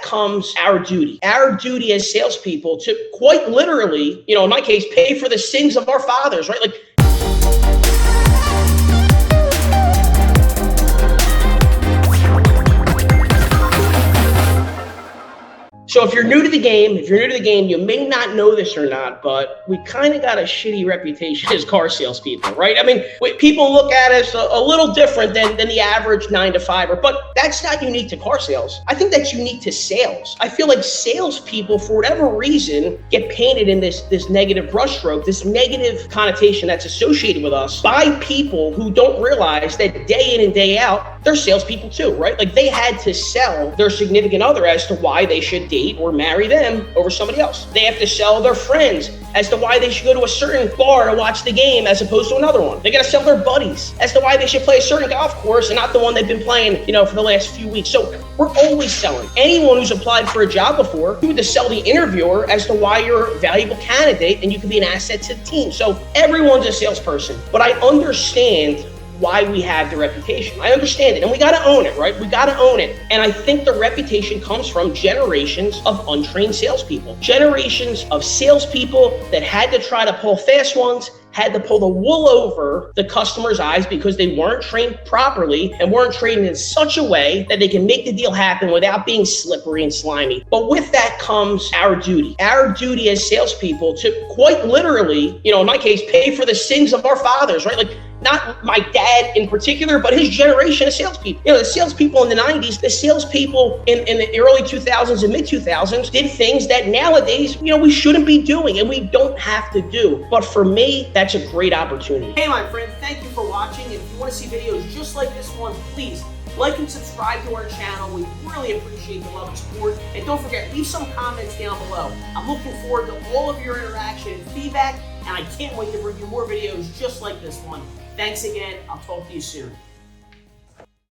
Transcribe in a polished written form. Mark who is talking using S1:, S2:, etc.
S1: comes our duty. Our duty as salespeople to quite literally, in my case, pay for the sins of our fathers, right? Like, so if you're new to the game, you may not know this or not, but we kind of got a shitty reputation as car salespeople, right? I mean, people look at us a little different than the average 9-to-5er, but that's not unique to car sales. I think that's unique to sales. I feel like salespeople, for whatever reason, get painted in this negative brushstroke, this negative connotation that's associated with us by people who don't realize that day in and day out, they're salespeople too, right? Like, they had to sell their significant other as to why they should date or marry them over somebody else. They have to sell their friends as to why they should go to a certain bar to watch the game as opposed to another one. They got to sell their buddies as to why they should play a certain golf course and not the one they've been playing, for the last few weeks. So we're always selling. Anyone who's applied for a job before, you have to sell the interviewer as to why you're a valuable candidate and you can be an asset to the team. So everyone's a salesperson, but I understand why we have the reputation. I understand it, and we got to own it, right? We got to own it. And I think the reputation comes from generations of untrained salespeople, generations of salespeople that had to try to pull fast ones, had to pull the wool over the customer's eyes because they weren't trained properly and weren't trained in such a way that they can make the deal happen without being slippery and slimy. But with that comes our duty. Our duty as salespeople to quite literally, in my case, pay for the sins of our fathers, right? Like, not my dad in particular, but his generation of salespeople. The salespeople in the 90s, the salespeople in the early 2000s and mid 2000s did things that nowadays, we shouldn't be doing and we don't have to do. But for me, that's a great opportunity. Hey, my friend, thank you for watching. And if you want to see videos just like this one, please like and subscribe to our channel. We really appreciate the love and support. And don't forget, leave some comments down below. I'm looking forward to all of your interaction and feedback, and I can't wait to bring you more videos just like this one. Thanks again. I'll talk to you soon.